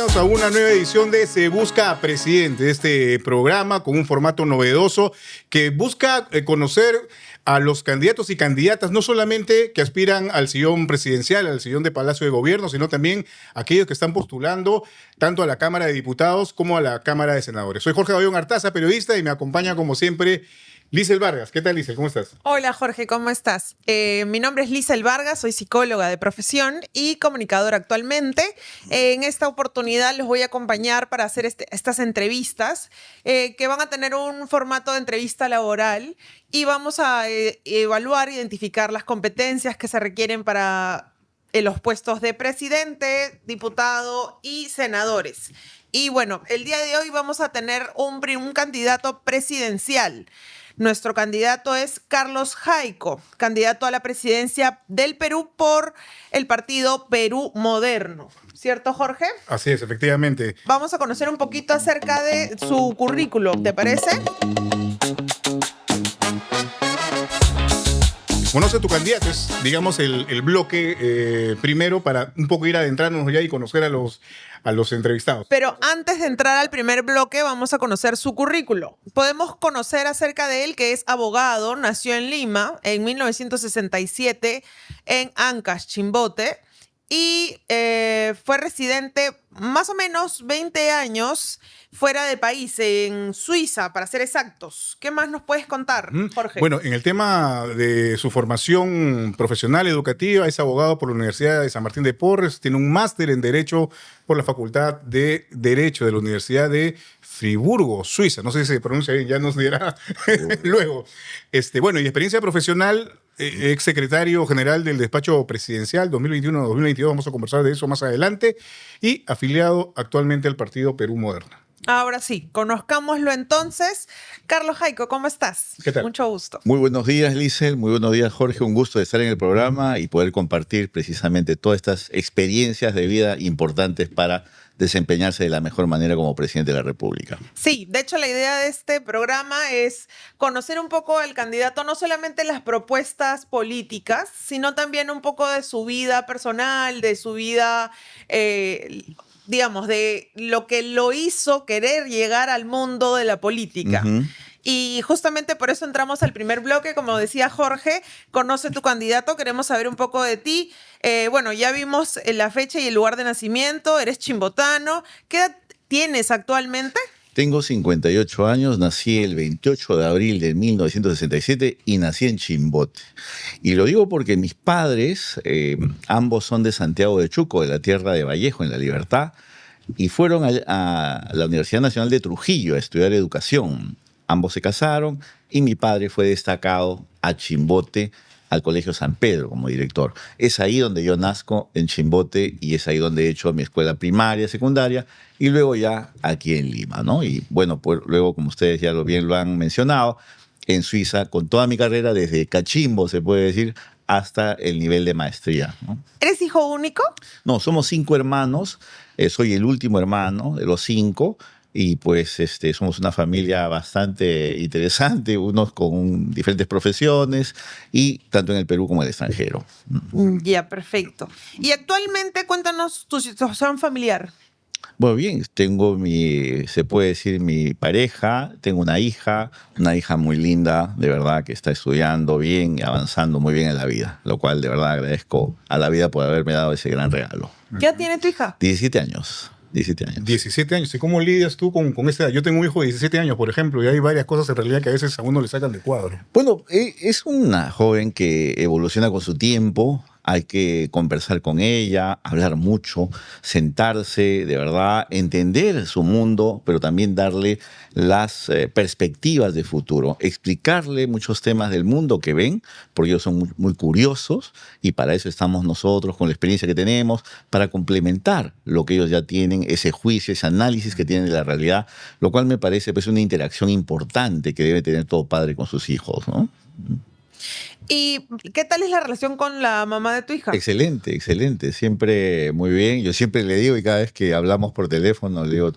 bienvenidos a una nueva edición de Se Busca a Presidente, este programa con un formato novedoso que busca conocer a los candidatos y candidatas, no solamente que aspiran al sillón presidencial, al sillón de Palacio de Gobierno, sino también aquellos que están postulando tanto a la Cámara de Diputados como a la Cámara de Senadores. Soy Jorge Bayón Artaza, periodista, y me acompaña como siempre Lisel Vargas. ¿Qué tal, Lisel? ¿Cómo estás? Hola, Jorge, ¿cómo estás? Mi nombre es Lisel Vargas, soy psicóloga de profesión y comunicadora actualmente. En esta oportunidad los voy a acompañar para hacer estas entrevistas que van a tener un formato de entrevista laboral y vamos a evaluar, identificar las competencias que se requieren para los puestos de presidente, diputado y senadores. Y bueno, el día de hoy vamos a tener un candidato presidencial. Nuestro candidato es Carlos Jaico, candidato a la presidencia del Perú por el partido Perú Moderno. ¿Cierto, Jorge? Así es, efectivamente. Vamos a conocer un poquito acerca de su currículum, ¿te parece? Conoce tu candidato, es, digamos, el bloque primero para un poco ir adentrándonos ya y conocer a los entrevistados. Pero antes de entrar al primer bloque, vamos a conocer su currículum. Podemos conocer acerca de él, que es abogado, nació en Lima en 1967 en Ancash, Chimbote, y fue residente más o menos 20 años fuera del país, en Suiza, para ser exactos. ¿Qué más nos puedes contar, Jorge? Bueno, en el tema de su formación profesional, educativa, es abogado por la Universidad de San Martín de Porres, tiene un máster en Derecho por la Facultad de Derecho de la Universidad de Friburgo, Suiza. No sé si se pronuncia bien, ya nos dirá luego. Bueno, y experiencia profesional, ex secretario general del despacho presidencial 2021-2022, vamos a conversar de eso más adelante, y afiliado actualmente al partido Perú Moderno. Ahora sí, conozcámoslo entonces. Carlos Jaico, ¿cómo estás? ¿Qué tal? Mucho gusto. Muy buenos días, Lisel. Muy buenos días, Jorge. Un gusto de estar en el programa y poder compartir precisamente todas estas experiencias de vida importantes para desempeñarse de la mejor manera como presidente de la República. Sí, de hecho la idea de este programa es conocer un poco al candidato, no solamente las propuestas políticas, sino también un poco de su vida personal, de su vida, digamos, de lo que lo hizo querer llegar al mundo de la política. Y justamente por eso entramos al primer bloque. Como decía Jorge, conoce tu candidato, queremos saber un poco de ti. Bueno, ya vimos la fecha y el lugar de nacimiento, eres chimbotano. ¿Qué edad tienes actualmente? Tengo 58 años, nací el 28 de abril de 1967 y nací en Chimbote. Y lo digo porque mis padres, ambos son de Santiago de Chuco, de la tierra de Vallejo, en La Libertad, y fueron a la Universidad Nacional de Trujillo a estudiar educación. Ambos se casaron y mi padre fue destacado a Chimbote, al Colegio San Pedro como director. Es ahí donde yo nazco, en Chimbote, y es ahí donde he hecho mi escuela primaria, secundaria, y luego ya aquí en Lima, ¿no? Y bueno, pues luego, como ustedes ya bien lo han mencionado, en Suiza, con toda mi carrera, desde cachimbo, se puede decir, hasta el nivel de maestría, ¿no? ¿Eres hijo único? No, somos 5 hermanos, soy el último hermano de los 5, y pues somos una familia bastante interesante, unos con diferentes profesiones, y tanto en el Perú como en el extranjero. Ya, perfecto. Y actualmente, cuéntanos tu situación familiar. Bueno, bien, tengo se puede decir, mi pareja, tengo una hija muy linda, de verdad, que está estudiando bien y avanzando muy bien en la vida, lo cual de verdad agradezco a la vida por haberme dado ese gran regalo. ¿Qué edad tiene tu hija? 17 años. 17 años. 17 años. ¿Y cómo lidias tú con esta edad? Yo tengo un hijo de 17 años, por ejemplo, y hay varias cosas en realidad que a veces a uno le sacan de cuadro. Bueno, es una joven que evoluciona con su tiempo. Hay que conversar con ella, hablar mucho, sentarse, de verdad, entender su mundo, pero también darle las perspectivas de futuro, explicarle muchos temas del mundo que ven, porque ellos son muy, muy curiosos, y para eso estamos nosotros, con la experiencia que tenemos, para complementar lo que ellos ya tienen, ese juicio, ese análisis que tienen de la realidad, lo cual me parece pues una interacción importante que debe tener todo padre con sus hijos, ¿no? ¿Y qué tal es la relación con la mamá de tu hija? Excelente, excelente. Siempre muy bien. Yo siempre le digo, y cada vez que hablamos por teléfono, le digo,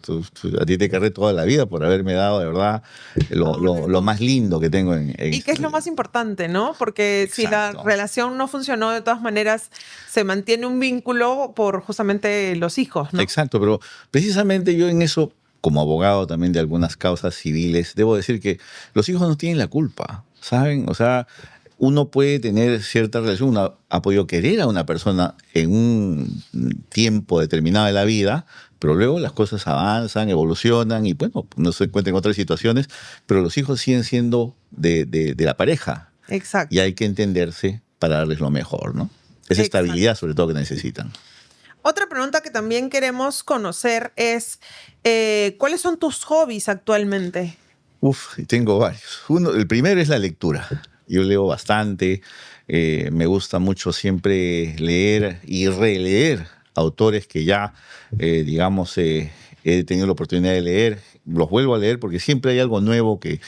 a ti te querré toda la vida por haberme dado, de verdad, lo más lindo que tengo en ¿Y qué es lo más importante, no? Porque si la Exacto. relación no funcionó, de todas maneras, se mantiene un vínculo por justamente los hijos, ¿no? Exacto, pero precisamente yo en eso, como abogado también de algunas causas civiles, debo decir que los hijos no tienen la culpa, ¿saben? O sea, uno puede tener cierta relación, uno ha podido querer a una persona en un tiempo determinado de la vida, pero luego las cosas avanzan, evolucionan y bueno, no se encuentran en otras situaciones, pero los hijos siguen siendo de la pareja Exacto. y hay que entenderse para darles lo mejor, ¿no? Esa Exacto. estabilidad sobre todo que necesitan. Otra pregunta que también queremos conocer es, ¿cuáles son tus hobbies actualmente? Uf, tengo varios. El primero es la lectura. Yo leo bastante, me gusta mucho siempre leer y releer autores que ya, digamos, he tenido la oportunidad de leer. Los vuelvo a leer porque siempre hay algo nuevo que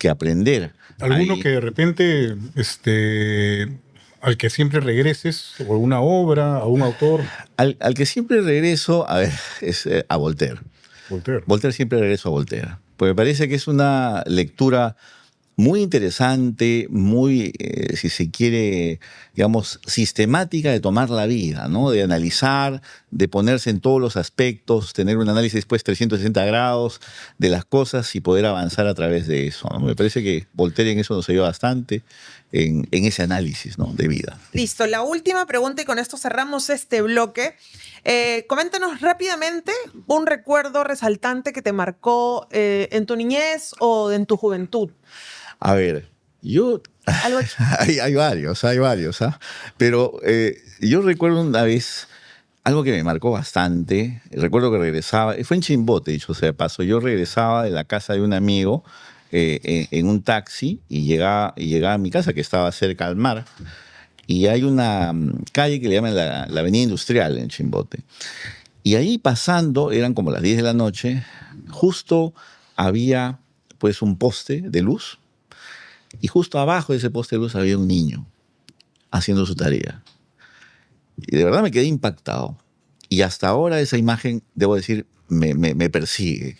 aprender. ¿Alguno Ahí- que de repente, al que siempre regreses, o alguna obra, a un autor? al que siempre regreso, a ver, es a Voltaire. Voltaire. Voltaire siempre regreso a Voltaire, porque me parece que es una lectura muy interesante, muy, si se quiere, digamos, sistemática de tomar la vida, ¿no? De analizar, de ponerse en todos los aspectos, tener un análisis pues 360 grados de las cosas y poder avanzar a través de eso, ¿no? Me parece que Voltaire en eso nos ayuda bastante, en ese análisis, ¿no? De vida. Listo, la última pregunta y con esto cerramos este bloque. Coméntanos rápidamente un recuerdo resaltante que te marcó en tu niñez o en tu juventud. A ver, yo... Algo hay varios, ¿ah? Pero yo recuerdo una vez algo que me marcó bastante. Recuerdo que regresaba, fue en Chimbote, dicho sea de paso. Yo regresaba de la casa de un amigo en un taxi y llegaba a mi casa que estaba cerca al mar. Y hay una calle que le llaman la Avenida Industrial en Chimbote. Y ahí pasando, eran como las 10 de la noche, justo había pues un poste de luz. Y justo abajo de ese poste de luz había un niño haciendo su tarea. Y de verdad me quedé impactado. Y hasta ahora esa imagen, debo decir, me persigue.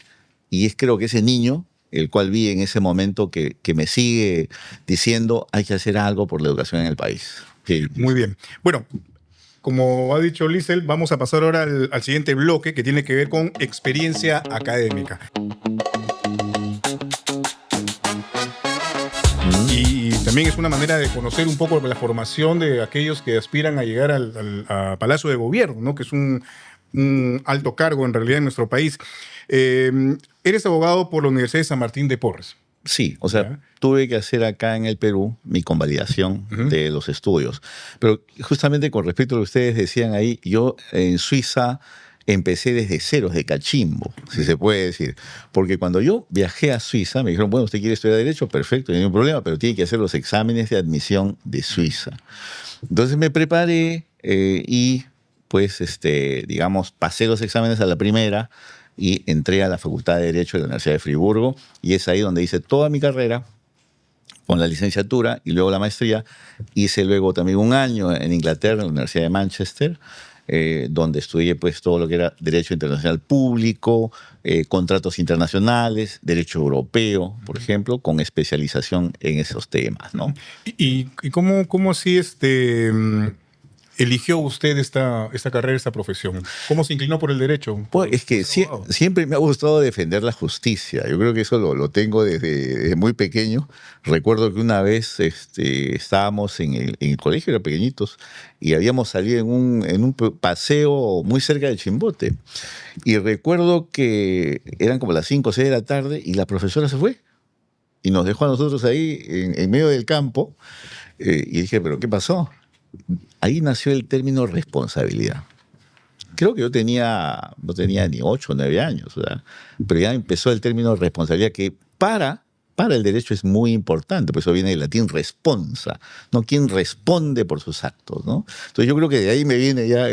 Y es creo que ese niño, el cual vi en ese momento, que me sigue diciendo hay que hacer algo por la educación en el país. Sí. Muy bien. Bueno, como ha dicho Liesel, vamos a pasar ahora al siguiente bloque que tiene que ver con experiencia académica. Y también es una manera de conocer un poco la formación de aquellos que aspiran a llegar a Palacio de Gobierno, ¿no? Que es un alto cargo en realidad en nuestro país. Eres abogado por la Universidad de San Martín de Porres. Sí, o sea, Ya. tuve que hacer acá en el Perú mi convalidación de los estudios. Pero justamente con respecto a lo que ustedes decían ahí, yo en Suiza empecé desde cero, de cachimbo, si se puede decir. Porque cuando yo viajé a Suiza, me dijeron, bueno, usted quiere estudiar Derecho, perfecto, no hay ningún problema, pero tiene que hacer los exámenes de admisión de Suiza. Entonces me preparé y, pues, digamos, pasé los exámenes a la primera y entré a la Facultad de Derecho de la Universidad de Friburgo y es ahí donde hice toda mi carrera con la licenciatura y luego la maestría. Hice luego también un año en Inglaterra, en la Universidad de Manchester, donde estudié pues todo lo que era Derecho Internacional Público, contratos internacionales, Derecho Europeo, por ejemplo, con especialización en esos temas, ¿no? ¿Y cómo así eligió usted esta carrera, esta profesión? ¿Cómo se inclinó por el derecho? Pues es que Por ser abogado. siempre me ha gustado defender la justicia. Yo creo que eso lo tengo desde muy pequeño. Recuerdo que una vez estábamos en el colegio, eran pequeñitos, y habíamos salido en un paseo muy cerca de Chimbote. Y recuerdo que eran como las 5 o 6 de la tarde y la profesora se fue. Y nos dejó a nosotros ahí en medio del campo. Y dije, ¿pero qué pasó? Ahí nació el término responsabilidad. Creo que yo no tenía ni 8 o 9 años, ¿verdad? Pero ya empezó el término responsabilidad que para el derecho es muy importante, por eso viene del latín responsa, ¿no? Quien responde por sus actos, ¿no? Entonces yo creo que de ahí me viene ya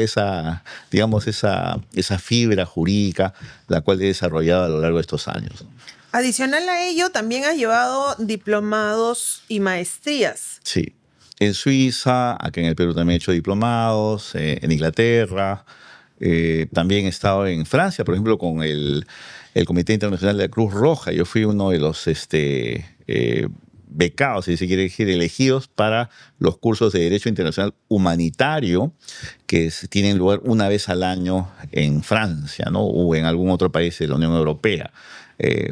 digamos, esa fibra jurídica, la cual he desarrollado a lo largo de estos años, ¿no? Adicional a ello, también has llevado diplomados y maestrías. Sí. En Suiza, acá en el Perú también he hecho diplomados, en Inglaterra. También he estado en Francia, por ejemplo, con el Comité Internacional de la Cruz Roja. Yo fui uno de los becados, si se quiere decir, elegidos para los cursos de Derecho Internacional Humanitario que tienen lugar una vez al año en Francia, ¿no? O en algún otro país de la Unión Europea.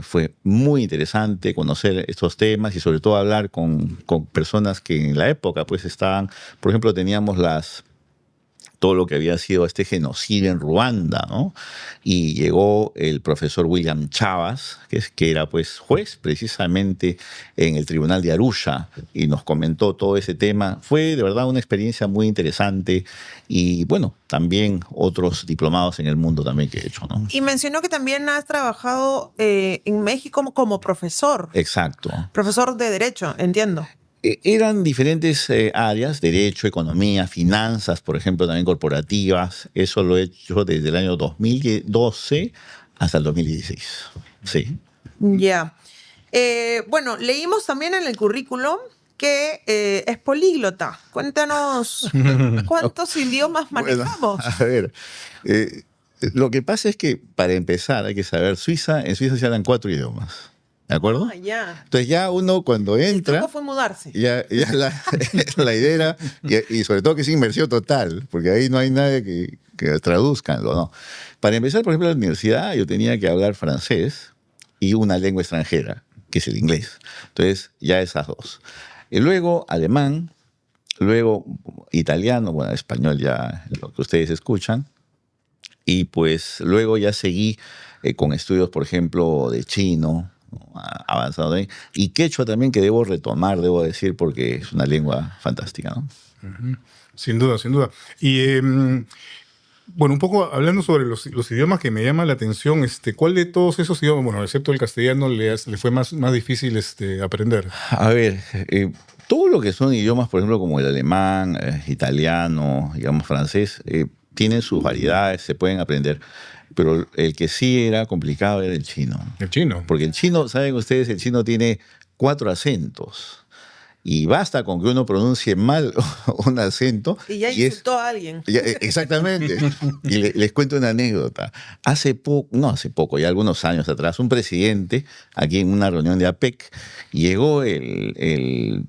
Fue muy interesante conocer estos temas y sobre todo hablar con personas que en la época pues estaban, por ejemplo, teníamos todo lo que había sido este genocidio en Ruanda, ¿no? Y llegó el profesor William Chavas, que era pues juez precisamente en el Tribunal de Arusha, y nos comentó todo ese tema. Fue de verdad una experiencia muy interesante y bueno, también otros diplomados en el mundo también que he hecho, ¿no? Y mencionó que también has trabajado en México como profesor. Exacto. Profesor de Derecho, entiendo. Eran diferentes áreas, derecho, economía, finanzas, por ejemplo, también corporativas. Eso lo he hecho desde el año 2012 hasta el 2016. Sí. Ya. Bueno, leímos también en el currículum que es políglota. Cuéntanos cuántos idiomas manejamos. Bueno, a ver, lo que pasa es que para empezar hay que saber, en Suiza se hablan 4 idiomas. ¿De acuerdo? Ah, ya. Entonces ya uno cuando entra... El truco fue mudarse. Ya la idea era, y sobre todo que es inmersión total, porque ahí no hay nadie que traduzcanlo, ¿no? Para empezar, por ejemplo, en la universidad yo tenía que hablar francés y una lengua extranjera, que es el inglés. Entonces, ya esas 2. Y luego alemán, luego italiano, bueno, español ya lo que ustedes escuchan, y pues luego ya seguí con estudios, por ejemplo, de chino, avanzado también, y quechua también, que debo retomar, debo decir, porque es una lengua fantástica, ¿no? Sin duda, sin duda. Y bueno, un poco hablando sobre los idiomas que me llama la atención, ¿cuál de todos esos idiomas, bueno, excepto el castellano, le fue más difícil aprender? A ver, todo lo que son idiomas, por ejemplo, como el alemán, italiano, digamos, francés, tienen sus variedades, se pueden aprender. Pero el que sí era complicado era el chino. El chino. Porque el chino, ¿saben ustedes? El chino tiene 4 acentos. Y basta con que uno pronuncie mal un acento. Y ya insultó a alguien. Exactamente. Y les cuento una anécdota. No hace poco, ya algunos años atrás, un presidente, aquí en una reunión de APEC, llegó el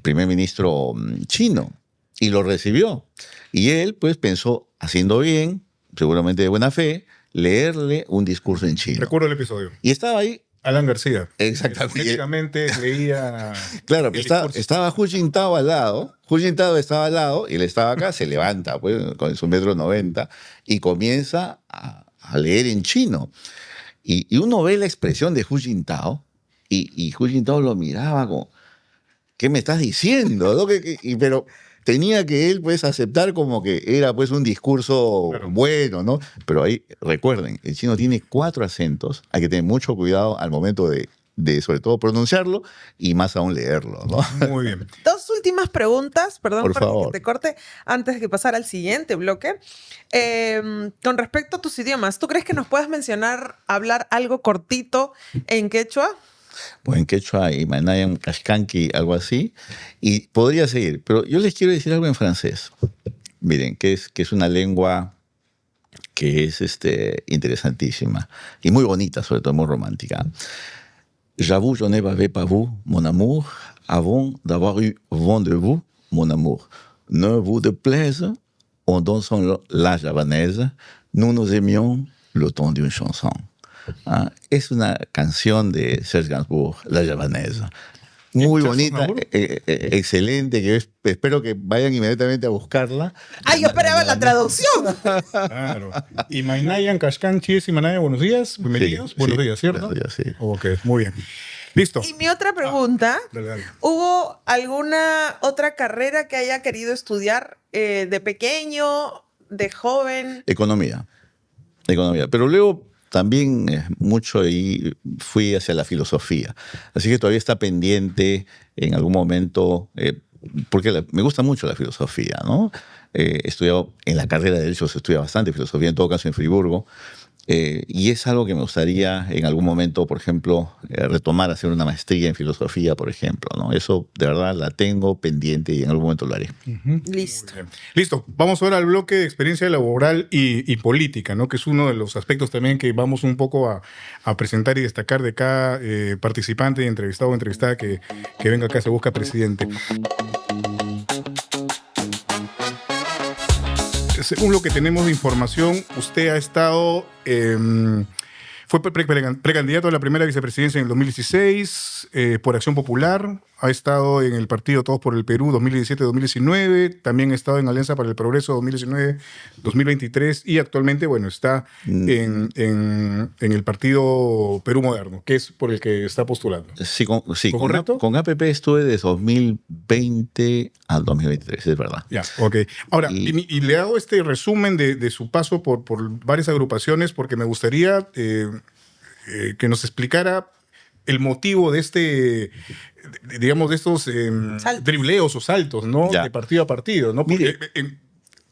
primer ministro chino y lo recibió. Y él, pues, pensó, haciendo bien, seguramente de buena fe, leerle un discurso en chino. Recuerdo el episodio. Y estaba ahí. Alan García. Exactamente. Prácticamente leía. Claro, estaba Hu Jintao al lado. Hu Jintao estaba al lado y él estaba acá, se levanta pues, con su 1,90 m y comienza a leer en chino. Y uno ve la expresión de Hu Jintao y Hu Jintao lo miraba como, ¿qué me estás diciendo? ¿No? Pero tenía que él pues aceptar como que era pues un discurso bueno, ¿no? Pero ahí, recuerden, el chino tiene 4 acentos, hay que tener mucho cuidado al momento de sobre todo pronunciarlo y más aún leerlo, ¿no? Muy bien. 2 últimas preguntas, perdón por por favor, que te corte, antes de pasar al siguiente bloque. Con respecto a tus idiomas, ¿tú crees que nos puedes hablar algo cortito en quechua? Pues en quechua y Manayan Kashkanki, algo así, y podría seguir, pero yo les quiero decir algo en francés. Miren, que es una lengua que es interesantísima y muy bonita, sobre todo muy romántica. J'avoue, je ne m'avais pas vous, mon amour, avant d'avoir eu vent de vous, mon amour. Ne vous déplaise, en dansant la javanaise, nous nous aimions le temps d'une chanson. Es una canción de Serge Gainsbourg, La Javanesa. Muy bonita, excelente, que espero que vayan inmediatamente a buscarla. Yo esperaba la traducción. Claro. Y Mainayan Kashkanchi y Manaya, buenos días, bienvenidos. Sí, buenos sí, días, ¿cierto? Buenos días, sí. Ok, muy bien. Listo. Y mi otra pregunta, Dale. ¿hubo alguna otra carrera que haya querido estudiar de pequeño, de joven? Economía. Pero luego también mucho y fui hacia la filosofía. Así que todavía está pendiente en algún momento, porque me gusta mucho la filosofía, ¿no? He estudiado en la carrera de Derecho, se estudia bastante filosofía, en todo caso en Friburgo, Y es algo que me gustaría en algún momento, por ejemplo, retomar, hacer una maestría en filosofía, por ejemplo, ¿no? Eso de verdad la tengo pendiente y en algún momento lo haré. Listo. Listo. Vamos ahora al bloque de experiencia laboral y política, ¿no? Que es uno de los aspectos también que vamos un poco a presentar y destacar de cada participante, entrevistado o entrevistada que venga acá, Se Busca Presidente. Según lo que tenemos de información, usted ha estado... fue precandidato a la primera vicepresidencia en el 2016 por Acción Popular. Ha estado en el partido Todos por el Perú 2017-2019. También ha estado en Alianza para el Progreso 2019-2023. Y actualmente, bueno, está en el partido Perú Moderno, que es por el que está postulando. Sí, ¿Correcto? Con APP estuve de 2020 al 2023, es verdad. Ya, ok. Ahora, y le hago este resumen de su paso por varias agrupaciones porque me gustaría que nos explicara el motivo de digamos, de estos dribleos o saltos, ¿no? Ya. De partido a partido, ¿no? Porque,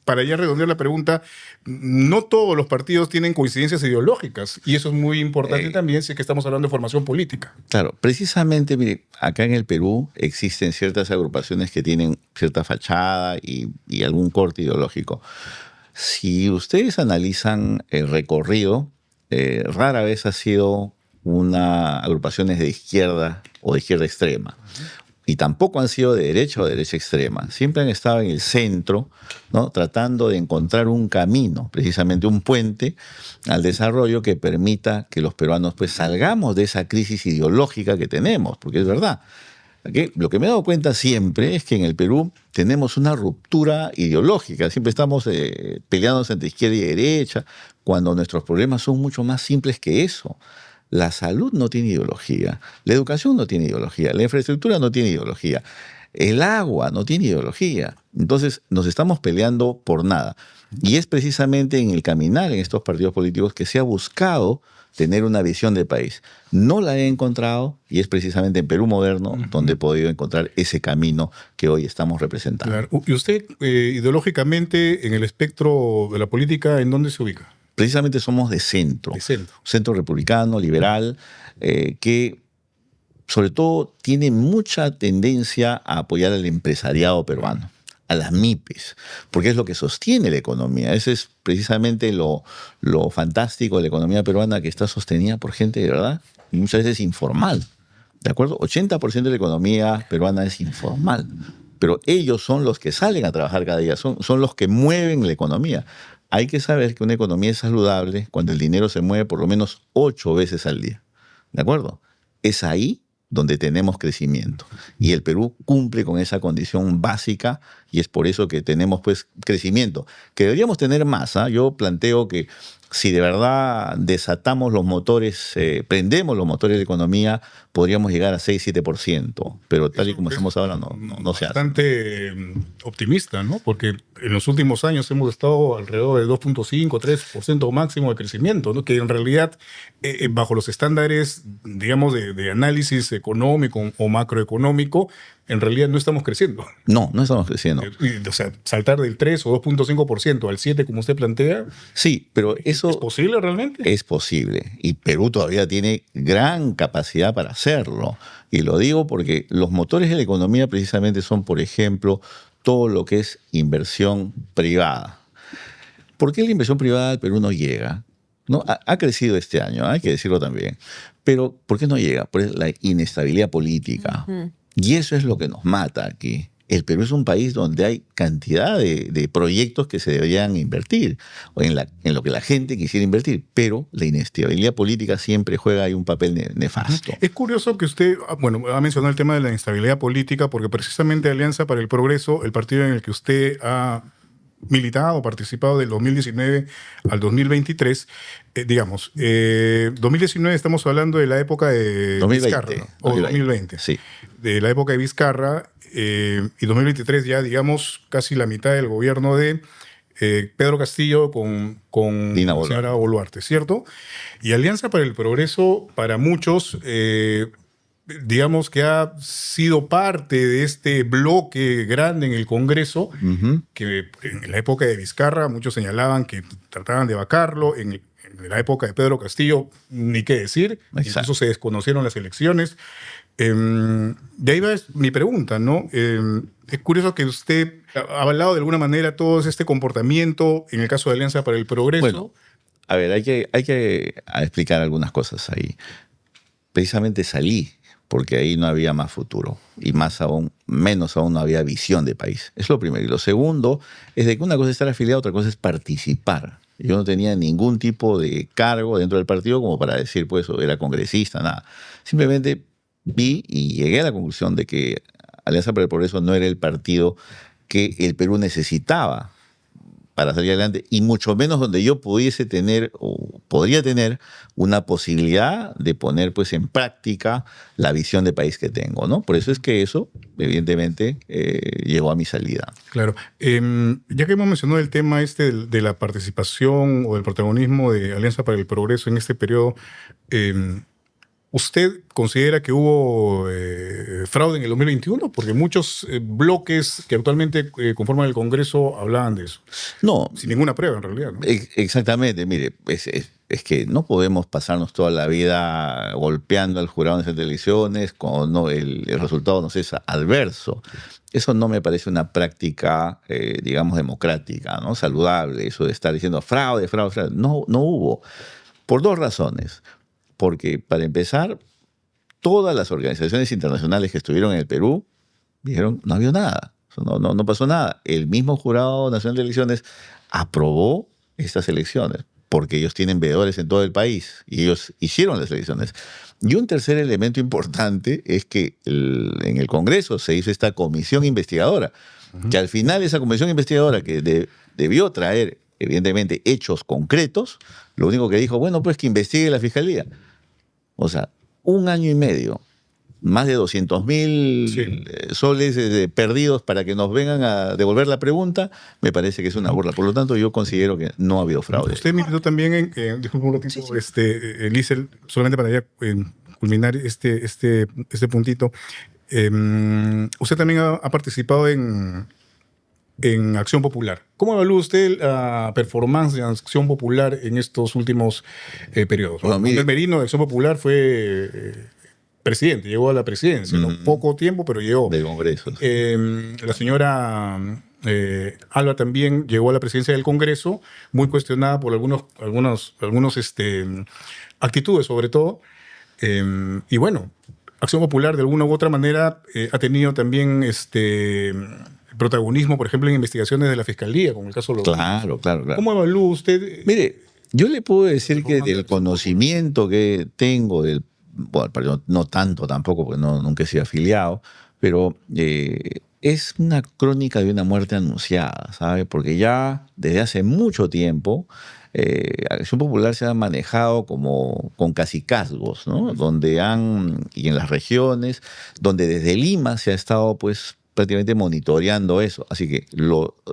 para ya redondear la pregunta, no todos los partidos tienen coincidencias ideológicas y eso es muy importante también si es que estamos hablando de formación política. Claro, precisamente, mire, acá en el Perú existen ciertas agrupaciones que tienen cierta fachada y algún corte ideológico. Si ustedes analizan el recorrido, rara vez ha sido agrupaciones de izquierda o de izquierda extrema. Y tampoco han sido de derecha o de derecha extrema. Siempre han estado en el centro, ¿no? Tratando de encontrar un camino, precisamente un puente al desarrollo que permita que los peruanos pues, salgamos de esa crisis ideológica que tenemos, porque es verdad. Lo que me he dado cuenta siempre es que en el Perú tenemos una ruptura ideológica. Siempre estamos peleándonos entre izquierda y derecha, cuando nuestros problemas son mucho más simples que eso. La salud no tiene ideología, la educación no tiene ideología, la infraestructura no tiene ideología, el agua no tiene ideología. Entonces nos estamos peleando por nada. Y es precisamente en el caminar en estos partidos políticos que se ha buscado tener una visión de país. No la he encontrado y es precisamente en Perú Moderno donde he podido encontrar ese camino que hoy estamos representando. Claro. ¿Y usted ideológicamente en el espectro de la política en dónde se ubica? Precisamente somos de centro. De centro. Centro republicano, liberal, que sobre todo tiene mucha tendencia a apoyar al empresariado peruano, a las MIPES, porque es lo que sostiene la economía. Ese es precisamente lo fantástico de la economía peruana, que está sostenida por gente de verdad y muchas veces informal. ¿De acuerdo? 80% de la economía peruana es informal, pero ellos son los que salen a trabajar cada día, son los que mueven la economía. Hay que saber que una economía es saludable cuando el dinero se mueve por lo menos 8 veces al día. ¿De acuerdo? Es ahí donde tenemos crecimiento. Y el Perú cumple con esa condición básica y es por eso que tenemos pues crecimiento. Que deberíamos tener más. Yo planteo que si de verdad desatamos los motores, prendemos los motores de la economía, podríamos llegar a 6-7%. Pero tal y como estamos ahora, no se hace. Bastante optimista, ¿no? Porque en los últimos años hemos estado alrededor de 2.5-3% máximo de crecimiento, ¿no? Que en realidad, bajo los estándares, digamos, de análisis económico o macroeconómico, en realidad no estamos creciendo. No estamos creciendo. O sea, saltar del 3 o 2.5% al 7, como usted plantea. Sí, pero eso... ¿Es posible realmente? Es posible. Y Perú todavía tiene gran capacidad para hacerlo. Y lo digo porque los motores de la economía precisamente son, por ejemplo, todo lo que es inversión privada. ¿Por qué la inversión privada al Perú no llega? ¿No? Ha crecido este año, hay que decirlo también. Pero ¿por qué no llega? Por la inestabilidad política. Y eso es lo que nos mata aquí. El Perú es un país donde hay cantidad de proyectos que se deberían invertir, o en lo que la gente quisiera invertir, pero la inestabilidad política siempre juega ahí un papel nefasto. Es curioso que usted, bueno, ha mencionado el tema de la inestabilidad política, porque precisamente Alianza para el Progreso, el partido en el que usted ha militado, participado del 2019 al 2023, digamos, 2019 estamos hablando de la época de 2020, Vizcarra, o 2020, sí. De la época de Vizcarra, y 2023 ya, digamos, casi la mitad del gobierno de Pedro Castillo con Dina la señora Boluarte, ¿cierto? Y Alianza para el Progreso, para muchos, digamos que ha sido parte de este bloque grande en el Congreso, que en la época de Vizcarra muchos señalaban que trataban de vacarlo, en en la época de Pedro Castillo, ni qué decir, Exacto. incluso se desconocieron las elecciones. De ahí va mi pregunta, ¿no? Es curioso que usted ha avalado de alguna manera todo este comportamiento en el caso de Alianza para el Progreso. Bueno, a ver, hay que explicar algunas cosas ahí. Precisamente salí porque ahí no había más futuro y menos aún no había visión de país. Es lo primero. Y lo segundo es de que una cosa es estar afiliado, otra cosa es participar. Yo no tenía ningún tipo de cargo dentro del partido como para decir, pues, era congresista, nada. Simplemente vi y llegué a la conclusión de que Alianza para el Progreso no era el partido que el Perú necesitaba para salir adelante, y mucho menos donde yo pudiese tener o podría tener una posibilidad de poner pues en práctica la visión de país que tengo, ¿no? Por eso es que eso, evidentemente, llegó a mi salida. Claro. Ya que hemos mencionado el tema de la participación o del protagonismo de Alianza para el Progreso en este periodo, ¿usted considera que hubo fraude en el 2021? Porque muchos bloques que actualmente conforman el Congreso hablaban de eso. No. Sin ninguna prueba, en realidad, ¿no? Exactamente. Mire, es que no podemos pasarnos toda la vida golpeando al jurado en las elecciones cuando el resultado nos es adverso. Eso no me parece una práctica, digamos, democrática, ¿no? Saludable, eso de estar diciendo fraude, fraude, fraude. No hubo. Por dos razones. Porque, para empezar, todas las organizaciones internacionales que estuvieron en el Perú dijeron no había nada, no pasó nada. El mismo Jurado Nacional de Elecciones aprobó estas elecciones porque ellos tienen veedores en todo el país y ellos hicieron las elecciones. Y un tercer elemento importante es que en el Congreso se hizo esta comisión investigadora, que al final esa comisión investigadora que debió traer, evidentemente, hechos concretos, lo único que dijo, bueno, pues que investigue la Fiscalía. O sea, 1 año y medio, más de 200.000 soles perdidos para que nos vengan a devolver la pregunta, me parece que es una burla. Por lo tanto, yo considero que no ha habido fraude. Usted me invitó también, disculpe un ratito, Liesl, solamente para ya culminar este puntito. Usted también ha participado en Acción Popular. ¿Cómo evalúa usted la performance de Acción Popular en estos últimos periodos? Bueno, mire, Manuel Merino de Acción Popular fue presidente, llegó a la presidencia, ¿no? Poco tiempo, pero llegó. Del Congreso. La señora Alba también llegó a la presidencia del Congreso, muy cuestionada por algunos actitudes, sobre todo. Y bueno, Acción Popular de alguna u otra manera ha tenido también protagonismo, por ejemplo, en investigaciones de la Fiscalía, como el caso de Claro. ¿Cómo evalúa usted? Mire, yo le puedo decir que del conocimiento que tengo bueno, no tanto tampoco, porque nunca he sido afiliado, pero es una crónica de una muerte anunciada, ¿sabe? Porque ya desde hace mucho tiempo Acción Popular se ha manejado como con cacicazgos, ¿no? Y en las regiones, donde desde Lima se ha estado, pues, prácticamente monitoreando eso. Así que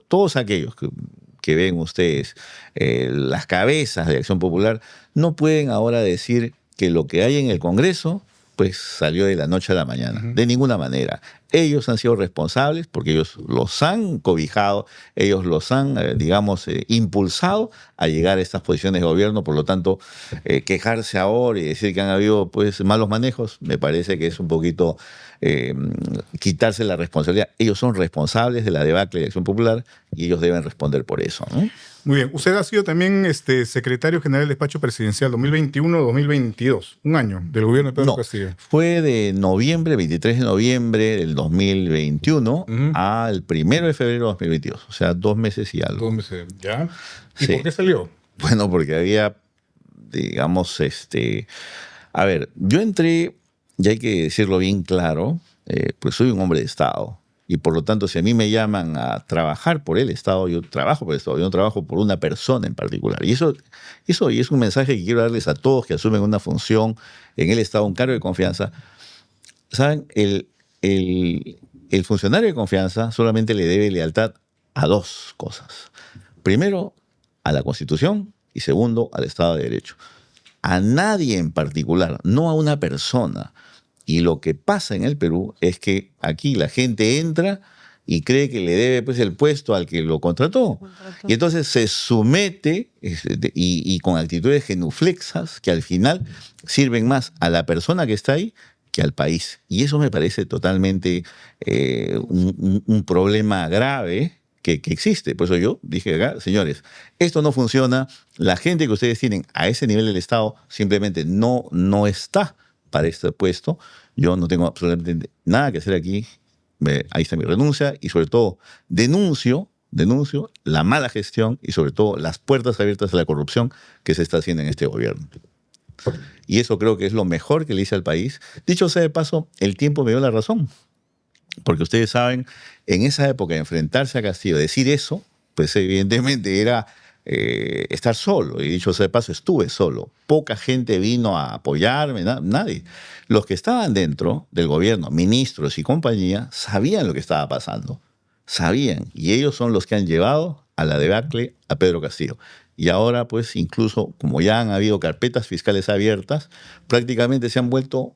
todos aquellos que ven ustedes, las cabezas de Acción Popular, no pueden ahora decir que lo que hay en el Congreso pues salió de la noche a la mañana. De ninguna manera. Ellos han sido responsables porque ellos los han cobijado, ellos los han, impulsado a llegar a estas posiciones de gobierno. Por lo tanto, quejarse ahora y decir que han habido pues malos manejos, me parece que es un poquito quitarse la responsabilidad. Ellos son responsables de la debacle de Acción Popular y ellos deben responder por eso, ¿no? Muy bien. Usted ha sido también secretario general del Despacho Presidencial 2021-2022, un año del gobierno de Pedro Castillo. Fue de 23 de noviembre del 2021 al 1 de febrero de 2022, o sea, 2 meses y algo. 2 meses, ¿ya? ¿Y Sí. por qué salió? Bueno, porque había, digamos, a ver, yo entré, y hay que decirlo bien claro, pues soy un hombre de Estado. Y por lo tanto, si a mí me llaman a trabajar por el Estado, yo trabajo por el Estado, yo no trabajo por una persona en particular. Y eso es un mensaje que quiero darles a todos que asumen una función en el Estado, un cargo de confianza. ¿Saben? El funcionario de confianza solamente le debe lealtad a 2 cosas. Primero, a la Constitución, y segundo, al Estado de Derecho. A nadie en particular, no a una persona. Y lo que pasa en el Perú es que aquí la gente entra y cree que le debe pues, el puesto al que lo contrató. Y entonces se somete y con actitudes genuflexas que al final sirven más a la persona que está ahí que al país. Y eso me parece totalmente un problema grave que existe. Por eso yo dije acá, señores, esto no funciona. La gente que ustedes tienen a ese nivel del Estado simplemente no está para este puesto. Yo no tengo absolutamente nada que hacer aquí. Ahí está mi renuncia y sobre todo denuncio la mala gestión y sobre todo las puertas abiertas a la corrupción que se está haciendo en este gobierno. Y eso creo que es lo mejor que le hice al país. Dicho sea de paso, el tiempo me dio la razón. Porque ustedes saben, en esa época, enfrentarse a Castillo, decir eso, pues evidentemente era estar solo. Y dicho sea de paso, estuve solo. Poca gente vino a apoyarme, nadie. Los que estaban dentro del gobierno, ministros y compañía, sabían lo que estaba pasando. Sabían. Y ellos son los que han llevado a la debacle a Pedro Castillo. Y ahora, pues, incluso, como ya han habido carpetas fiscales abiertas, prácticamente se han vuelto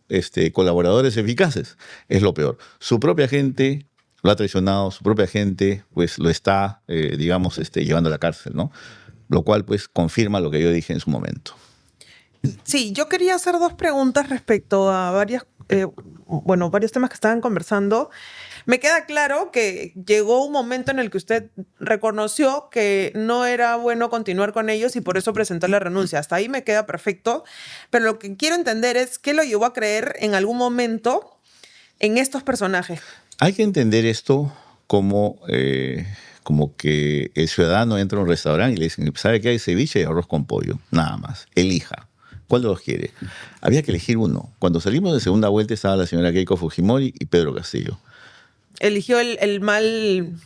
colaboradores eficaces. Es lo peor. Su propia gente lo ha traicionado, su propia gente, pues, lo está, llevando a la cárcel, ¿no? Lo cual, pues, confirma lo que yo dije en su momento. Sí, yo quería hacer dos preguntas respecto a varios temas que estaban conversando. Me queda claro que llegó un momento en el que usted reconoció que no era bueno continuar con ellos y por eso presentó la renuncia. Hasta ahí me queda perfecto. Pero lo que quiero entender es qué lo llevó a creer en algún momento en estos personajes. Hay que entender esto como que el ciudadano entra a un restaurante y le dicen, ¿sabe qué hay? Ceviche y arroz con pollo. Nada más. Elija. ¿Cuál de los quiere? Había que elegir uno. Cuando salimos de segunda vuelta estaba la señora Keiko Fujimori y Pedro Castillo. Eligió el mal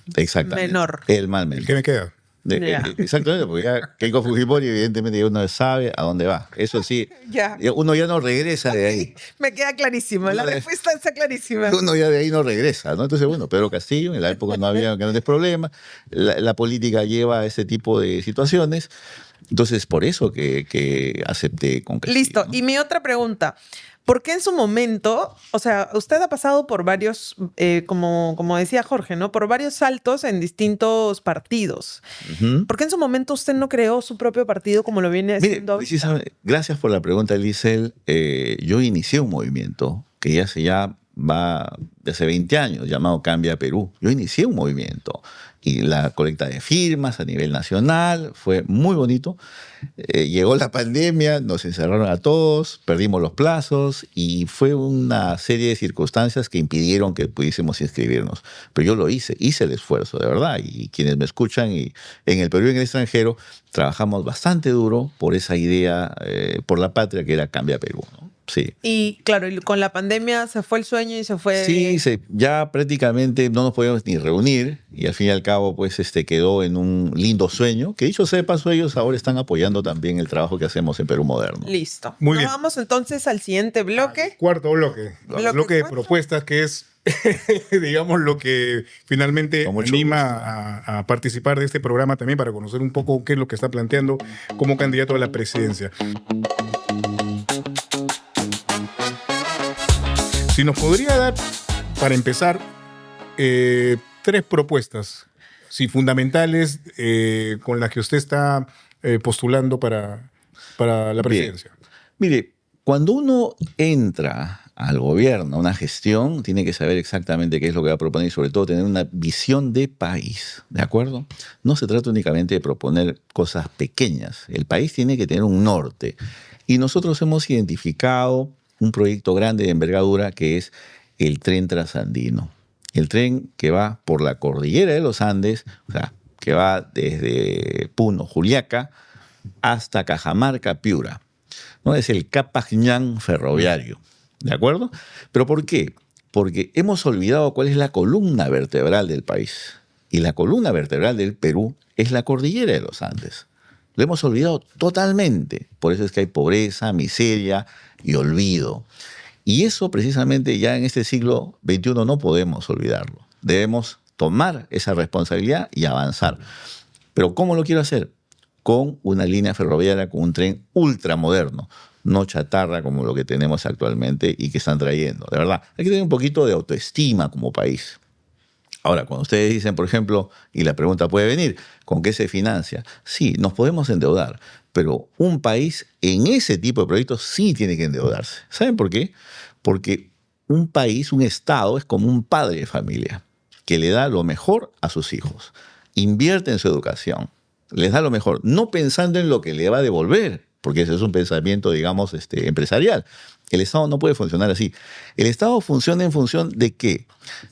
menor. El mal menor. ¿Qué me queda? Exactamente, porque ya Keiko Fujimori evidentemente ya uno sabe a dónde va. Eso sí, uno ya no regresa de ahí. Me queda clarísima, la respuesta está clarísima. Uno ya de ahí no regresa, ¿no? Entonces, bueno, Pedro Castillo, en la época no había grandes problemas, la política lleva a ese tipo de situaciones, entonces por eso que acepté con Castillo. Listo, ¿no? Y mi otra pregunta, ¿por qué en su momento, o sea, usted ha pasado por varios, como decía Jorge, ¿no? Por varios saltos en distintos partidos. Uh-huh. ¿Por qué en su momento usted no creó su propio partido como lo viene haciendo ahorita? Gracias por la pregunta, Lisel. Yo inicié un movimiento que ya va de hace 20 años, llamado Cambia Perú. Yo inicié un movimiento y la colecta de firmas a nivel nacional fue muy bonito. Llegó la pandemia, nos encerraron a todos, perdimos los plazos y fue una serie de circunstancias que impidieron que pudiésemos inscribirnos. Pero yo lo hice el esfuerzo, de verdad. Y quienes me escuchan y en el Perú y en el extranjero, trabajamos bastante duro por esa idea, por la patria que era Cambia Perú, ¿no? Sí. Y claro, con la pandemia se fue el sueño y se fue... Sí, ya prácticamente no nos podíamos ni reunir y al fin y al cabo pues quedó en un lindo sueño, que dicho sea de paso ellos ahora están apoyando también el trabajo que hacemos en Perú Moderno. Listo. Muy bien. Vamos entonces al siguiente bloque. Cuarto bloque. Bloque de propuestas que es, digamos, lo que finalmente anima a participar de este programa también para conocer un poco qué es lo que está planteando como candidato a la presidencia. Si nos podría dar, para empezar, 3 propuestas, fundamentales, con las que usted está postulando para la presidencia. Bien. Mire, cuando uno entra al gobierno, a una gestión, tiene que saber exactamente qué es lo que va a proponer y sobre todo tener una visión de país, ¿de acuerdo? No se trata únicamente de proponer cosas pequeñas. El país tiene que tener un norte. Y nosotros hemos identificado un proyecto grande de envergadura que es el tren trasandino. El tren que va por la cordillera de los Andes, o sea, que va desde Puno, Juliaca, hasta Cajamarca, Piura. ¿No? Es el Capañán ferroviario, ¿de acuerdo? ¿Pero por qué? Porque hemos olvidado cuál es la columna vertebral del país. Y la columna vertebral del Perú es la cordillera de los Andes. Lo hemos olvidado totalmente. Por eso es que hay pobreza, miseria y olvido. Y eso precisamente ya en este siglo XXI no podemos olvidarlo. Debemos tomar esa responsabilidad y avanzar. ¿Pero cómo lo quiero hacer? Con una línea ferroviaria, con un tren ultramoderno, no chatarra como lo que tenemos actualmente y que están trayendo. De verdad, hay que tener un poquito de autoestima como país. Ahora, cuando ustedes dicen, por ejemplo, y la pregunta puede venir, ¿con qué se financia? Sí, nos podemos endeudar, pero un país en ese tipo de proyectos sí tiene que endeudarse. ¿Saben por qué? Porque un país, un Estado, es como un padre de familia que le da lo mejor a sus hijos, invierte en su educación, les da lo mejor, no pensando en lo que le va a devolver, porque ese es un pensamiento, digamos, empresarial. El Estado no puede funcionar así. El Estado funciona en función ¿de qué?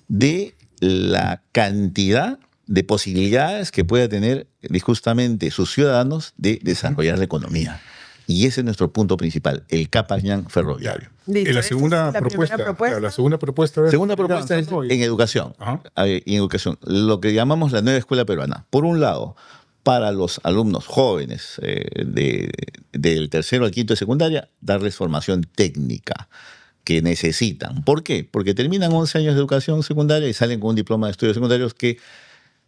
De la cantidad de posibilidades que pueda tener justamente sus ciudadanos de desarrollar la economía. Y ese es nuestro punto principal, el Capayán ferroviario. Listo, En la esta segunda es la propuesta. primera propuesta. Claro, la segunda propuesta. a ver, Segunda propuesta es avanzando en educación. Ajá. En educación, lo que llamamos la nueva escuela peruana. Por un lado, para los alumnos jóvenes del tercero al quinto de secundaria, darles formación técnica que necesitan. ¿Por qué? Porque terminan 11 años de educación secundaria y salen con un diploma de estudios secundarios que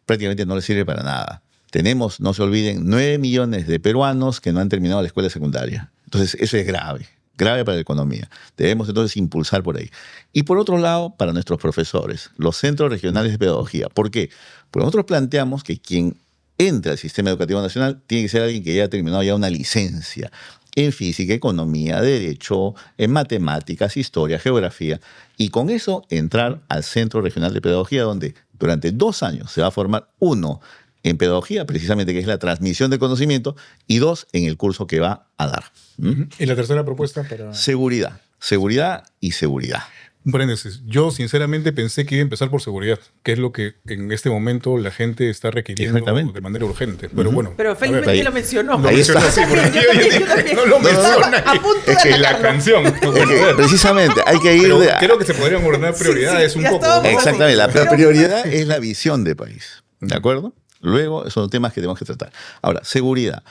prácticamente no les sirve para nada. Tenemos, no se olviden, 9 millones de peruanos que no han terminado la escuela secundaria. Entonces, eso es grave, grave para la economía. Debemos entonces impulsar por ahí. Y por otro lado, para nuestros profesores, los centros regionales de pedagogía. ¿Por qué? Porque nosotros planteamos que quien entra al sistema educativo nacional tiene que ser alguien que ya ha terminado ya una licencia en física, economía, derecho, en matemáticas, historia, geografía, y con eso entrar al Centro Regional de Pedagogía, donde durante 2 años se va a formar, 1, en pedagogía, precisamente que es la transmisión de conocimiento, y 2, en el curso que va a dar. ¿Mm? Y la tercera propuesta para... Seguridad, seguridad y seguridad. Un paréntesis. Yo sinceramente pensé que iba a empezar por seguridad, que es lo que en este momento la gente está requiriendo Exactamente. de manera urgente. Pero bueno. Pero a felizmente ver. lo mencionó. Lo Ahí mencionó, está. sí, porque Yo también. no lo menciona. A punto de Es que la atacarlo. canción. Es que, precisamente, hay que ir Pero de... creo que se podrían ordenar prioridades sí, un ya poco. estábamos ¿no? Exactamente, la Pero- prioridad es la visión de país, ¿de acuerdo? Luego son temas que tenemos que tratar. Ahora, seguridad.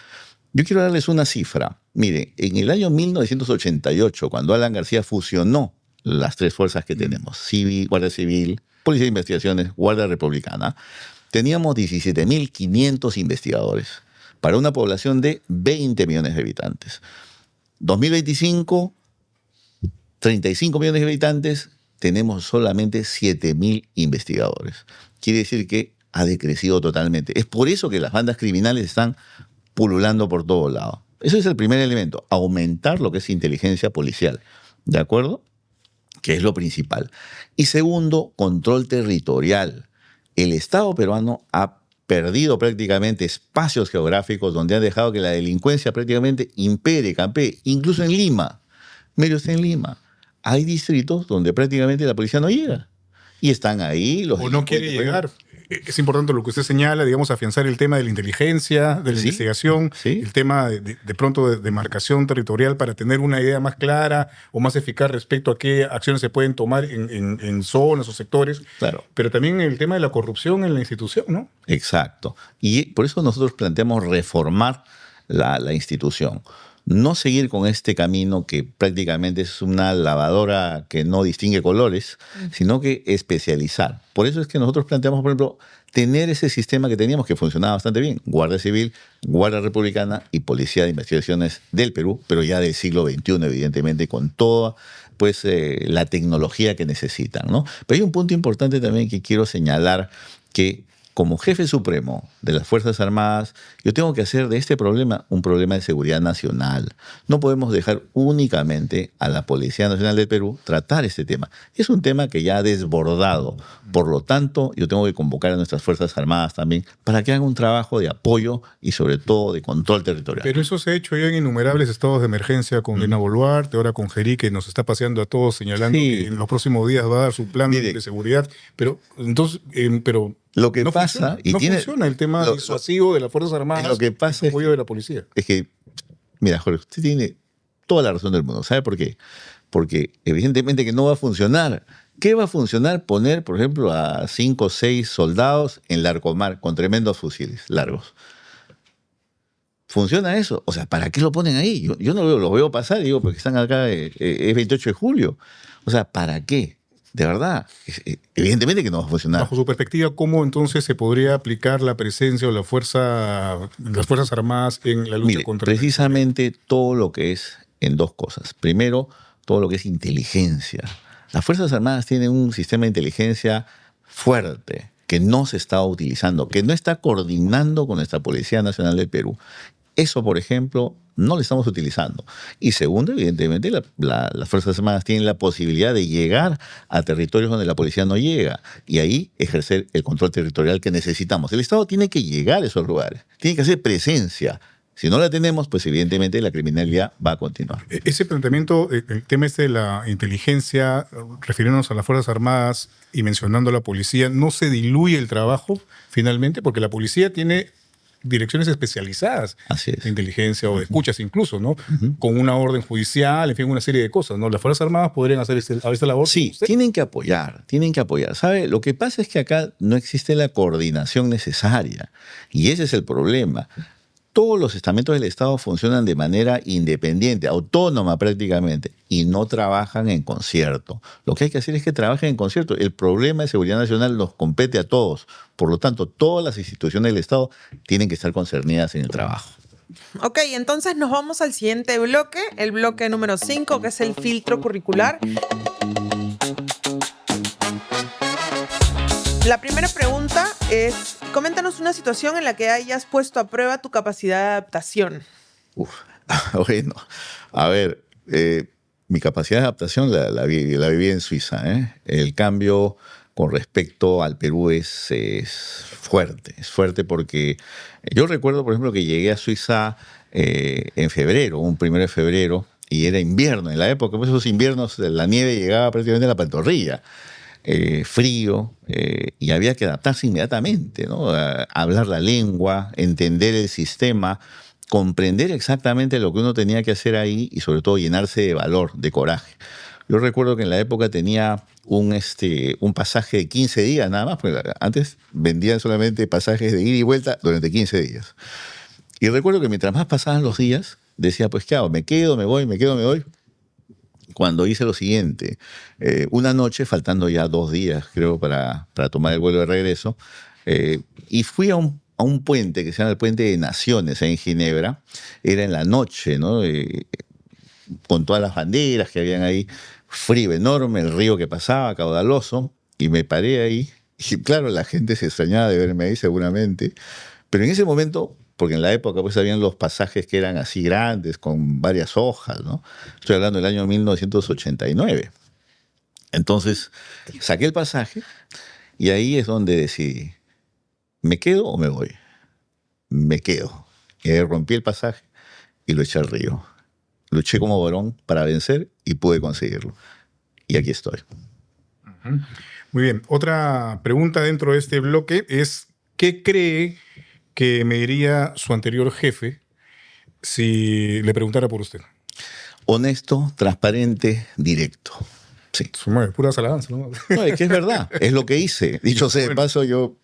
Yo quiero darles una cifra. Miren, en el año 1988, cuando Alan García fusionó las 3 fuerzas que tenemos, Guardia Civil, Policía de Investigaciones, Guardia Republicana, teníamos 17.500 investigadores para una población de 20 millones de habitantes. 2025, 35 millones de habitantes, tenemos solamente 7.000 investigadores. Quiere decir que ha decrecido totalmente. Es por eso que las bandas criminales están pululando por todos lados. Ese es el primer elemento, aumentar lo que es inteligencia policial, ¿de acuerdo? Que es lo principal. Y segundo, control territorial. El Estado peruano ha perdido prácticamente espacios geográficos donde ha dejado que la delincuencia prácticamente impere, campee, incluso en Lima. Medio está en Lima. Hay distritos donde prácticamente la policía no llega. Y están ahí los... O no quiere delincuentes. llegar. Es importante lo que usted señala, digamos, afianzar el tema de la inteligencia, de la Sí, investigación, sí. el tema de pronto de demarcación territorial para tener una idea más clara o más eficaz respecto a qué acciones se pueden tomar en zonas o sectores. Claro. Pero también el tema de la corrupción en la institución, ¿no? Exacto. Y por eso nosotros planteamos reformar la institución. No seguir con este camino que prácticamente es una lavadora que no distingue colores, sino que especializar. Por eso es que nosotros planteamos, por ejemplo, tener ese sistema que teníamos que funcionaba bastante bien. Guardia Civil, Guardia Republicana y Policía de Investigaciones del Perú, pero ya del siglo XXI, evidentemente, con toda pues, la tecnología que necesitan, ¿no? Pero hay un punto importante también que quiero señalar, que como jefe supremo de las Fuerzas Armadas, yo tengo que hacer de este problema un problema de seguridad nacional. No podemos dejar únicamente a la Policía Nacional del Perú tratar este tema. Es un tema que ya ha desbordado. Por lo tanto, yo tengo que convocar a nuestras Fuerzas Armadas también para que hagan un trabajo de apoyo y sobre todo de control territorial. Pero eso se ha hecho ya en innumerables estados de emergencia con Dina Boluarte, ahora con Gerí, que nos está paseando a todos señalando Sí. que en los próximos días va a dar su plan Mire. de seguridad. Pero entonces, pero Lo que no pasa, funciona, y no tiene- funciona el tema lo- disuasivo de las Fuerzas Armadas, lo que pasa el es apoyo de la policía. Es que, mira, Jorge, usted tiene toda la razón del mundo. ¿Sabe por qué? Porque evidentemente que no va a funcionar. ¿Qué va a funcionar? Poner, por ejemplo, a 5 o 6 soldados en Larcomar con tremendos fusiles largos. ¿Funciona eso? O sea, ¿para qué lo ponen ahí? Yo no lo veo pasar, digo, porque están acá, es 28 de julio. O sea, ¿para qué? De verdad, evidentemente que no va a funcionar. Bajo su perspectiva, ¿cómo entonces se podría aplicar la presencia o las Fuerzas Armadas en la lucha Mire, contra precisamente todo lo que es en 2 cosas. Primero, todo lo que es inteligencia. Las Fuerzas Armadas tienen un sistema de inteligencia fuerte, que no se está utilizando, que no está coordinando con nuestra Policía Nacional del Perú. Eso, por ejemplo, no lo estamos utilizando. Y segundo, evidentemente, las Fuerzas Armadas tienen la posibilidad de llegar a territorios donde la policía no llega y ahí ejercer el control territorial que necesitamos. El Estado tiene que llegar a esos lugares, tiene que hacer presencia. Si no la tenemos, pues evidentemente la criminalidad va a continuar. Ese planteamiento, el tema este de la inteligencia, refiriéndonos a las Fuerzas Armadas y mencionando a la policía, ¿no se diluye el trabajo finalmente? Porque la policía tiene direcciones especializadas Así es. de inteligencia o de escuchas incluso, ¿no? Con una orden judicial, en fin, una serie de cosas, ¿no? Las Fuerzas Armadas podrían hacer esta labor. Sí, tienen que apoyar, tienen que apoyar. ¿Sabe? Lo que pasa es que acá no existe la coordinación necesaria y ese es el problema. Todos los estamentos del Estado funcionan de manera independiente, autónoma prácticamente, y no trabajan en concierto. Lo que hay que hacer es que trabajen en concierto. El problema de seguridad nacional nos compete a todos. Por lo tanto, todas las instituciones del Estado tienen que estar concernidas en el trabajo. Ok, entonces nos vamos al siguiente bloque, el bloque número 5, que es el filtro curricular. La primera pregunta es, coméntanos una situación en la que hayas puesto a prueba tu capacidad de adaptación. Bueno, a ver, mi capacidad de adaptación la viví en Suiza. El cambio con respecto al Perú es fuerte porque yo recuerdo, por ejemplo, que llegué a Suiza en febrero, un 1 de febrero, y era invierno. En la época, pues esos inviernos, la nieve llegaba prácticamente a la pantorrilla. Frío, y había que adaptarse inmediatamente, ¿no? A hablar la lengua, entender el sistema, comprender exactamente lo que uno tenía que hacer ahí y sobre todo llenarse de valor, de coraje. Yo recuerdo que en la época tenía un pasaje de 15 días nada más, porque antes vendían solamente pasajes de ida y vuelta durante 15 días. Y recuerdo que mientras más pasaban los días, decía, pues, ¿qué hago? ¿Me quedo, me voy, me quedo, me voy? Cuando hice lo siguiente, una noche, faltando ya 2 días, creo, para tomar el vuelo de regreso, y fui a un puente que se llama el Puente de Naciones en Ginebra. Era en la noche, ¿no? Con todas las banderas que habían ahí, frío enorme, el río que pasaba, caudaloso, y me paré ahí. Y claro, la gente se extrañaba de verme ahí seguramente, pero en ese momento, porque en la época pues habían los pasajes que eran así grandes, con varias hojas, ¿no? Estoy hablando del año 1989. Entonces, saqué el pasaje y ahí es donde decidí, ¿me quedo o me voy? Me quedo. Y ahí rompí el pasaje y lo eché al río. Luché como varón para vencer y pude conseguirlo. Y aquí estoy. Muy bien. Otra pregunta dentro de este bloque es, ¿qué cree que me diría su anterior jefe si le preguntara por usted? Honesto, transparente, directo. Sí. Puras alabanzas, ¿no? No, es que es verdad, es lo que hice. Dicho sea de paso, yo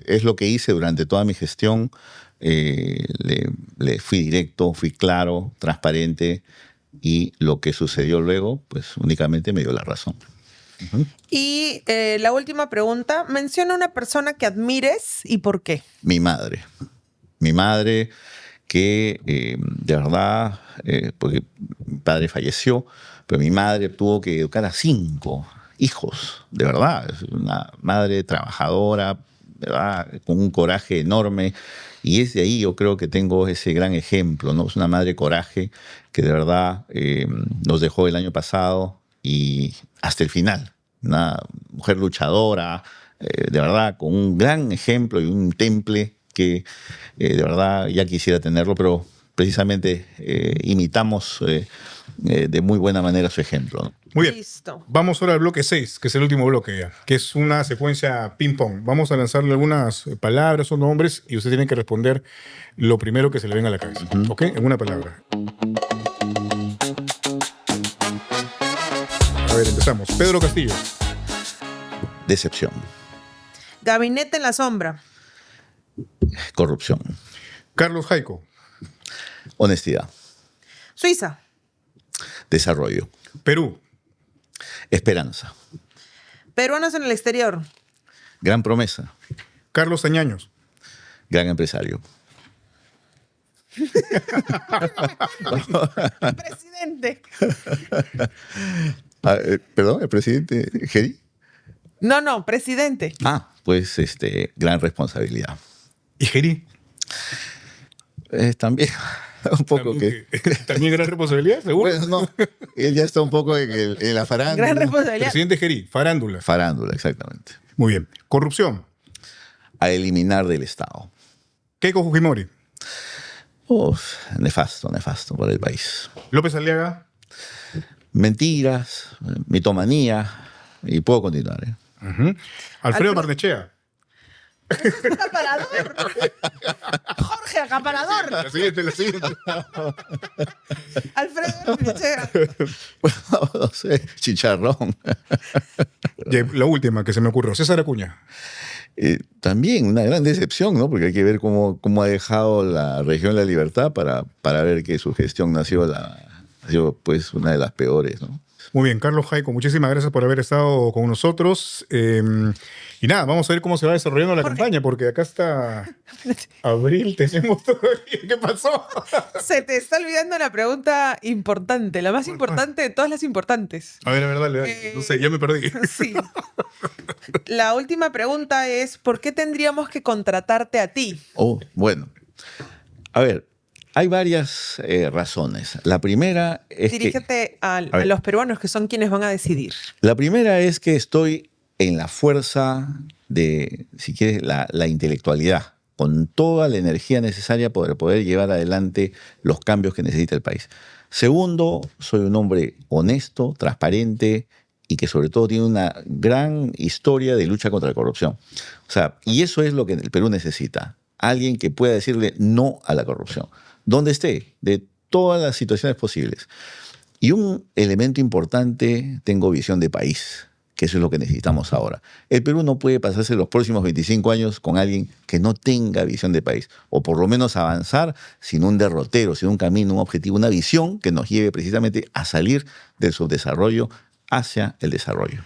es lo que hice durante toda mi gestión. Le fui directo, fui claro, transparente, y lo que sucedió luego, pues únicamente me dio la razón. Y la última pregunta, menciona una persona que admires y por qué. Mi madre. Mi madre que de verdad, porque mi padre falleció, pero mi madre tuvo que educar a 5 hijos, de verdad. Es una madre trabajadora, ¿verdad? Con un coraje enorme. Y es de ahí yo creo que tengo ese gran ejemplo, ¿no? Es una madre coraje que de verdad nos dejó el año pasado y hasta el final. Una mujer luchadora, de verdad, con un gran ejemplo y un temple que de verdad ya quisiera tenerlo, pero precisamente imitamos de muy buena manera su ejemplo, ¿no? Muy bien. Listo. Vamos ahora al bloque 6, que es el último bloque ya, que es una secuencia ping-pong. Vamos a lanzarle algunas palabras o nombres y usted tiene que responder lo primero que se le venga a la cabeza. ¿Ok? En una palabra. A ver, empezamos. Pedro Castillo. Decepción. Gabinete en la sombra. Corrupción. Carlos Jaico. Honestidad. Suiza. Desarrollo. Perú. Esperanza. Peruanos en el exterior. Gran promesa. Carlos Añaños. Gran empresario. Presidente. Perdón, ¿el presidente Geri? No, presidente. Ah, pues, gran responsabilidad. ¿Y Geri? También, un poco que... ¿También gran responsabilidad, seguro? Bueno, no, él ya está un poco en la farándula. Gran responsabilidad. Presidente Geri, farándula. Farándula, exactamente. Muy bien. Corrupción. A eliminar del Estado. Keiko Fujimori. Uf, nefasto para el país. López Aliaga. Mentiras, mitomanía, y puedo continuar. Alfredo Alfredo. Barnechea. Acaparador. Jorge, acaparador. La siguiente. Alfredo Barnechea. Bueno, no sé, chicharrón. Y la última que se me ocurrió, César Acuña. También una gran decepción, ¿no? Porque hay que ver cómo ha dejado la región La Libertad para ver que su gestión ha sido pues una de las peores, ¿no? Muy bien, Carlos Jaico, muchísimas gracias por haber estado con nosotros. Y nada, vamos a ver cómo se va desarrollando la campaña, porque acá está Abril, tenemos todavía. ¿Qué pasó? Se te está olvidando la pregunta importante, la más importante de todas las importantes. A ver, dale. No sé, ya me perdí. Sí. La última pregunta es, ¿por qué tendríamos que contratarte a ti? Oh, bueno. A ver, hay varias razones. La primera es Dirígete a ver. los peruanos, que son quienes van a decidir. La primera es que estoy en la fuerza de, si quieres, la intelectualidad, con toda la energía necesaria para poder llevar adelante los cambios que necesita el país. Segundo, soy un hombre honesto, transparente y que sobre todo tiene una gran historia de lucha contra la corrupción. O sea, y eso es lo que el Perú necesita. Alguien que pueda decirle no a la corrupción, donde esté, de todas las situaciones posibles. Y un elemento importante, tengo visión de país, que eso es lo que necesitamos ahora. El Perú no puede pasarse los próximos 25 años con alguien que no tenga visión de país, o por lo menos avanzar sin un derrotero, sin un camino, un objetivo, una visión que nos lleve precisamente a salir del subdesarrollo hacia el desarrollo.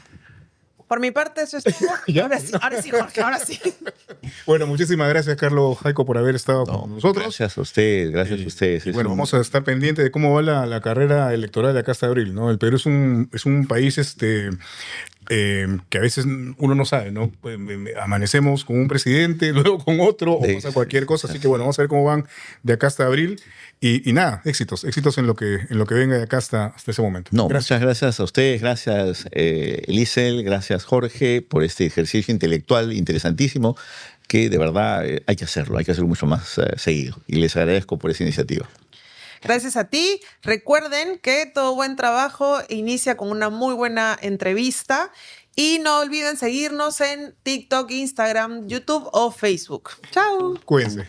Por mi parte, eso es todo. ¿Ya? Ahora sí, Jorge, ahora sí. Bueno, muchísimas gracias, Carlos Jaico, por haber estado con nosotros. Gracias a ustedes, gracias a ustedes. Y bueno, vamos a estar pendientes de cómo va la carrera electoral de acá hasta abril, ¿no? El Perú es un país que a veces uno no sabe, ¿no? Amanecemos con un presidente, luego con otro, o pasa cualquier cosa. Así que bueno, vamos a ver cómo van de acá hasta abril. Y nada, éxitos en lo que venga de acá hasta ese momento. No, Gracias. muchas gracias a ustedes, gracias Lisel, gracias Jorge por este ejercicio intelectual interesantísimo que de verdad hay que hacerlo mucho más seguido. Y les agradezco por esa iniciativa. Gracias a ti. Recuerden que todo buen trabajo inicia con una muy buena entrevista. Y no olviden seguirnos en TikTok, Instagram, YouTube o Facebook. ¡Chao! Cuídense.